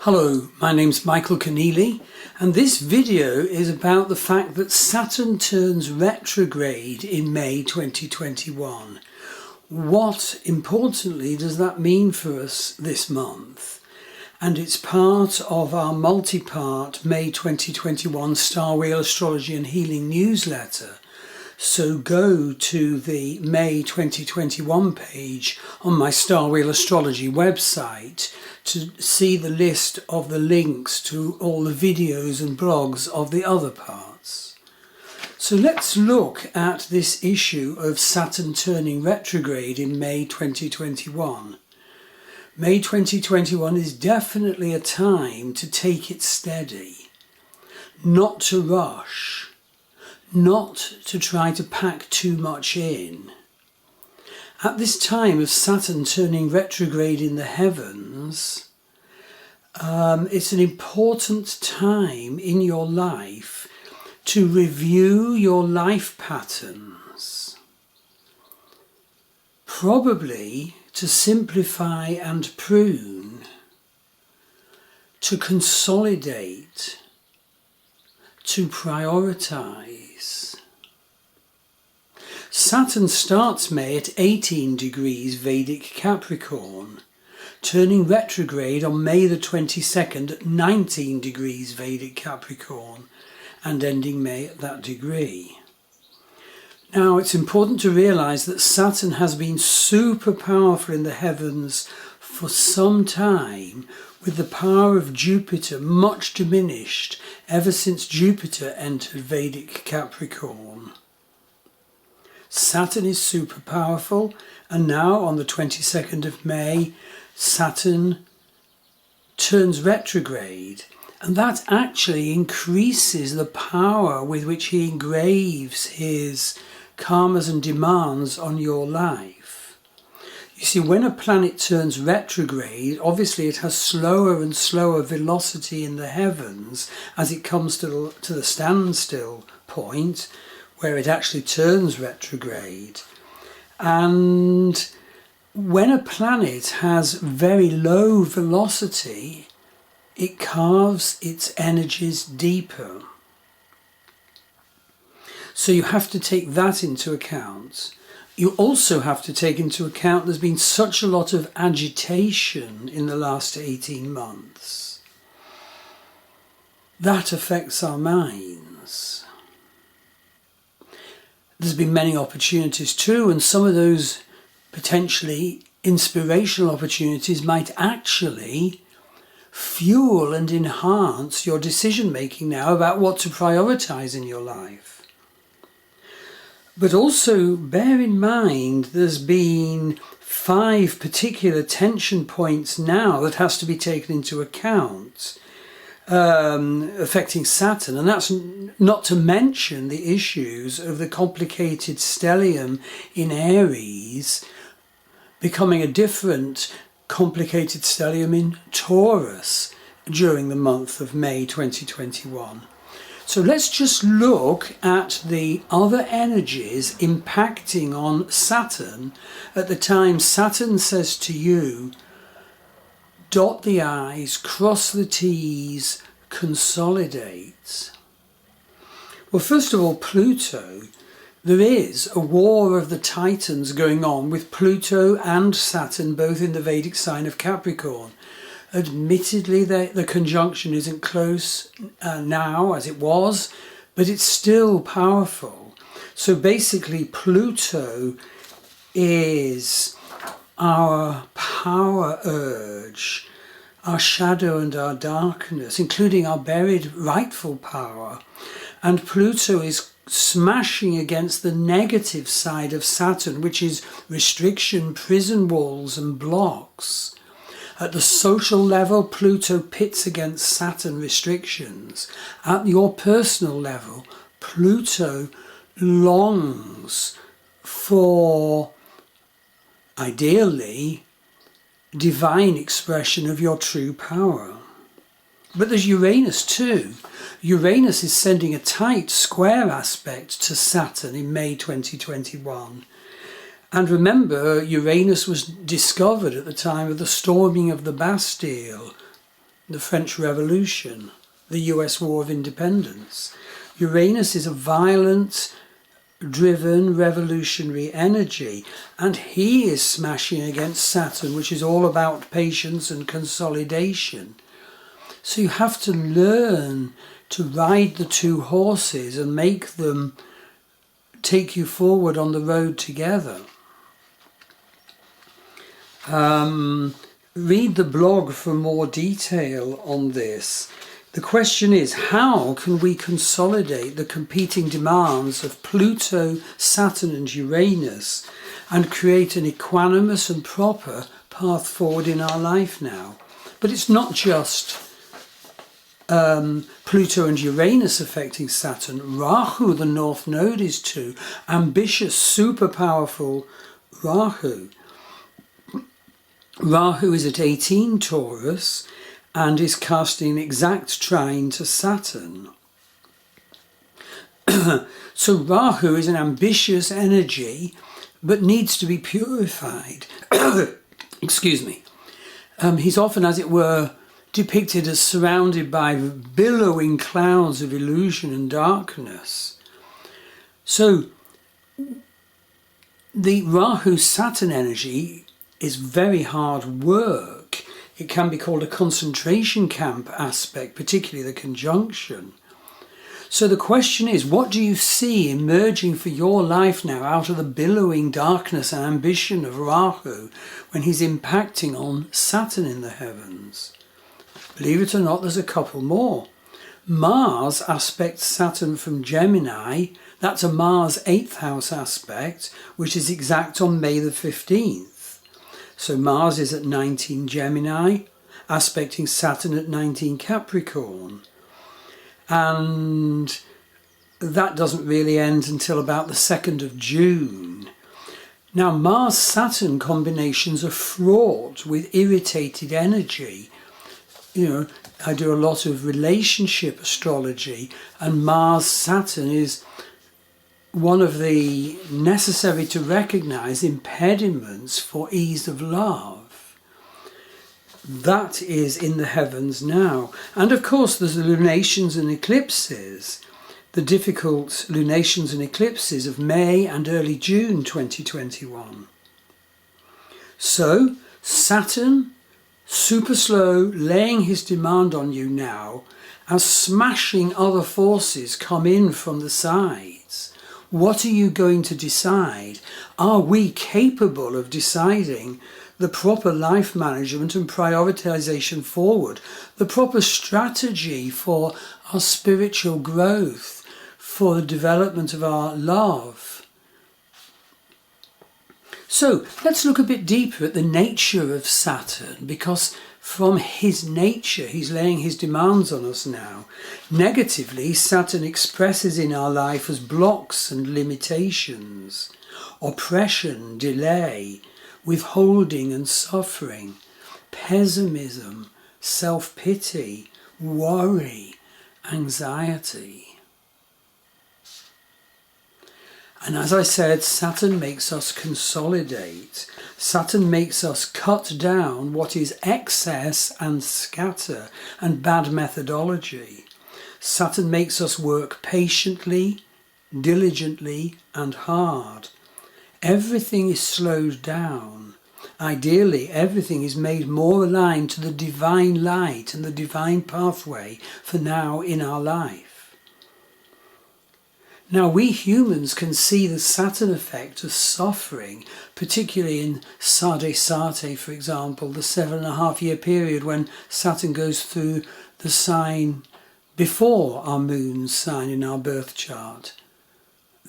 Hello, my name's Michael Conneely, and this video is about the fact that Saturn turns retrograde in May 2021. What, importantly, does that mean for us this month? And it's part of our multi-part May 2021 Star Wheel Astrology and Healing newsletter. So go to the May 2021 page on my Star Wheel Astrology website to see the list of the links to all the videos and blogs of the other parts. So let's look at this issue of Saturn turning retrograde in May 2021. May 2021 is definitely a time to take it steady, not to rush, not to try to pack too much in. At this time of Saturn turning retrograde in the heavens, it's an important time in your life to review your life patterns, probably to simplify and prune, to consolidate, to prioritize. Saturn starts May at 18 degrees Vedic Capricorn, turning retrograde on May the 22nd at 19 degrees Vedic Capricorn, and ending May at that degree. Now, it's important to realise that Saturn has been super powerful in the heavens for some time, with the power of Jupiter much diminished ever since Jupiter entered Vedic Capricorn. Saturn is super powerful, and now on the 22nd of May, Saturn turns retrograde, and that actually increases the power with which he engraves his karmas and demands on your life. You see, when a planet turns retrograde, obviously it has slower and slower velocity in the heavens as it comes to the standstill point, where it actually turns retrograde. And when a planet has very low velocity, it carves its energies deeper. So you have to take that into account. You also have to take into account there's been such a lot of agitation in the last 18 months. That affects our minds. There's been many opportunities too, and some of those potentially inspirational opportunities might actually fuel and enhance your decision making now about what to prioritize in your life. But also bear in mind there's been 5 particular tension points now that has to be taken into account affecting Saturn, and that's not to mention the issues of the complicated stellium in Aries becoming a different complicated stellium in Taurus during the month of May 2021. So let's just look at the other energies impacting on Saturn at the time Saturn says to you, dot the I's, cross the T's, consolidate. Well, first of all, Pluto. There is a war of the Titans going on with Pluto and Saturn both in the Vedic sign of Capricorn. Admittedly, the conjunction isn't close now as it was, but it's still powerful. So basically, Pluto is our power urge, our shadow and our darkness, including our buried rightful power. And Pluto is smashing against the negative side of Saturn, which is restriction, prison walls and blocks. At the social level, Pluto pits against Saturn restrictions. At your personal level, Pluto longs for, ideally, divine expression of your true power. But there's Uranus too. Uranus is sending a tight square aspect to Saturn in May 2021. And remember, Uranus was discovered at the time of the storming of the Bastille the French Revolution, the US War of Independence. Uranus is a violent, driven, revolutionary energy, and he is smashing against Saturn, which is all about patience and consolidation. So you have to learn to ride the two horses and make them take you forward on the road together. Read the blog for more detail on this. The question is, how can we consolidate the competing demands of Pluto, Saturn and Uranus and create an equanimous and proper path forward in our life now? But it's not just Pluto and Uranus affecting Saturn. Rahu, the North Node, is too. Ambitious, super powerful Rahu. Rahu is at 18 Taurus and is casting an exact trine to Saturn. So Rahu is an ambitious energy but needs to be purified. Excuse me. He's often, as it were, depicted as surrounded by billowing clouds of illusion and darkness. So the Rahu-Saturn energy is very hard work. It can be called a concentration camp aspect, particularly the conjunction. So the question is, what do you see emerging for your life now out of the billowing darkness and ambition of Rahu when he's impacting on Saturn in the heavens? Believe it or not, there's a couple more. Mars aspects Saturn from Gemini. That's a Mars 8th house aspect, which is exact on May the 15th. So Mars is at 19 Gemini, aspecting Saturn at 19 Capricorn. And that doesn't really end until about the 2nd of June. Now, Mars-Saturn combinations are fraught with irritated energy. You know, I do a lot of relationship astrology, and Mars-Saturn is one of the necessary to recognize impediments for ease of love. That is in the heavens now. And of course there's the lunations and eclipses, the difficult lunations and eclipses of May and early June 2021. So Saturn, super slow, laying his demand on you now as smashing other forces come in from the sides. What are you going to decide? Are we capable of deciding the proper life management and prioritization forward, the proper strategy for our spiritual growth, for the development of our love? So let's look a bit deeper at the nature of Saturn, because from his nature, he's laying his demands on us now. Negatively, Saturn expresses in our life as blocks and limitations, oppression, delay, withholding and suffering, pessimism, self-pity, worry, anxiety. And as I said, Saturn makes us consolidate. Saturn makes us cut down what is excess and scatter and bad methodology. Saturn makes us work patiently, diligently and hard. Everything is slowed down. Ideally, everything is made more aligned to the divine light and the divine pathway for now in our life. Now, we humans can see the Saturn effect of suffering, particularly in Sade Sate, for example, the 7.5-year period when Saturn goes through the sign before our moon sign in our birth chart,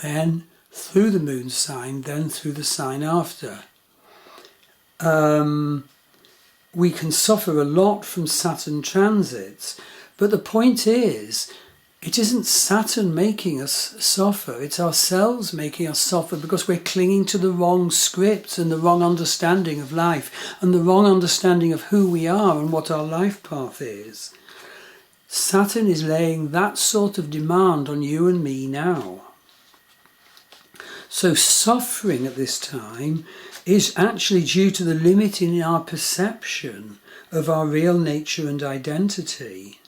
then through the moon sign, then through the sign after. We can suffer a lot from Saturn transits, but the point is, it isn't Saturn making us suffer, it's ourselves making us suffer because we're clinging to the wrong script and the wrong understanding of life and the wrong understanding of who we are and what our life path is. Saturn is laying that sort of demand on you and me now. So suffering at this time is actually due to the limit in our perception of our real nature and identity.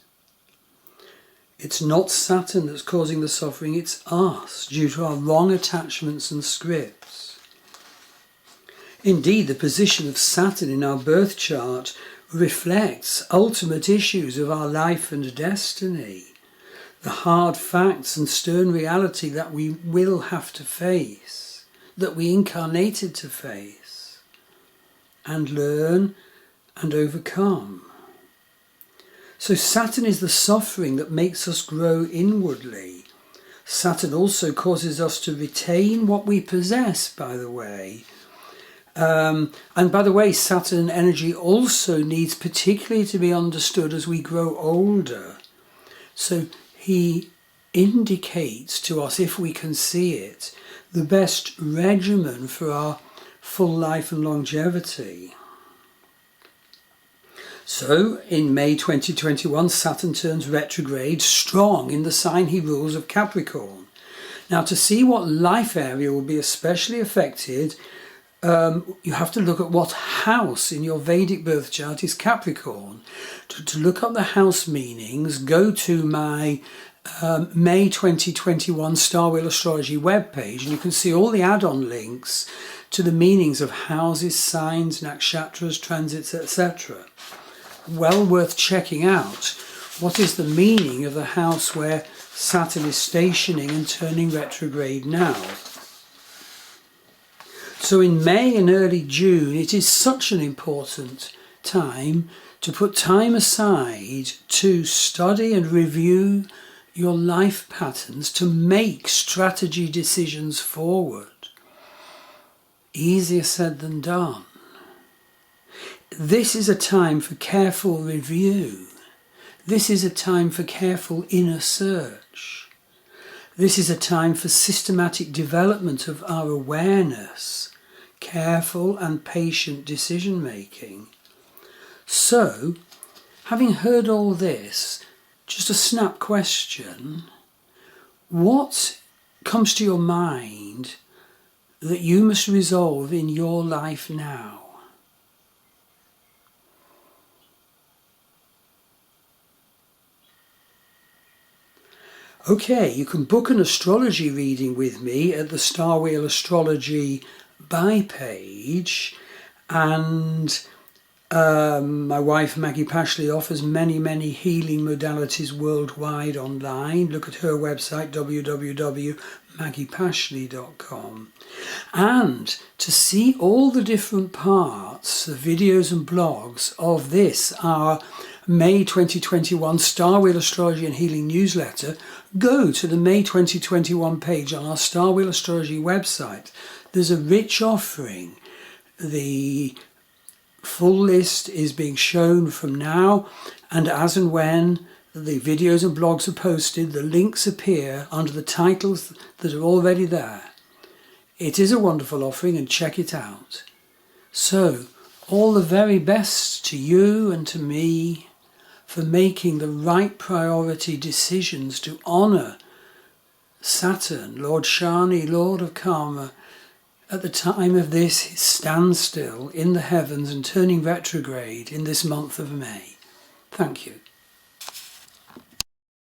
It's not Saturn that's causing the suffering, it's us, due to our wrong attachments and scripts. Indeed, the position of Saturn in our birth chart reflects ultimate issues of our life and destiny, the hard facts and stern reality that we will have to face, that we incarnated to face, and learn and overcome. So Saturn is the suffering that makes us grow inwardly. Saturn also causes us to retain what we possess, by the way. And by the way, Saturn energy also needs particularly to be understood as we grow older. So he indicates to us, if we can see it, the best regimen for our full life and longevity. So, in May 2021, Saturn turns retrograde strong in the sign he rules of Capricorn. Now, to see what life area will be especially affected, you have to look at what house in your Vedic birth chart is Capricorn. To look up the house meanings, go to my May 2021 Star Wheel Astrology webpage, and you can see all the add-on links to the meanings of houses, signs, nakshatras, transits, etc. Well worth checking out. What is the meaning of the house where Saturn is stationing and turning retrograde now? So in May and early June, it is such an important time to put time aside to study and review your life patterns, to make strategy decisions forward. Easier said than done. This is a time for careful review. This is a time for careful inner search. This is a time for systematic development of our awareness, careful and patient decision making. So, having heard all this, just a snap question: what comes to your mind that you must resolve in your life now? Okay, you can book an astrology reading with me at the Star Wheel Astrology buy page, and my wife Maggie Pashley offers many healing modalities worldwide online. Look at her website www.maggiepashley.com, and to see all the different parts, the videos and blogs of this, our May 2021 Star Wheel Astrology and Healing newsletter, go to the May 2021 page on our Star Wheel Astrology website. There's a rich offering. The full list is being shown from now, and as and when the videos and blogs are posted, the links appear under the titles that are already there. It is a wonderful offering, and check it out. So, all the very best to you and to me for making the right priority decisions to honour Saturn, Lord Shani, Lord of Karma, at the time of this standstill in the heavens and turning retrograde in this month of May. Thank you.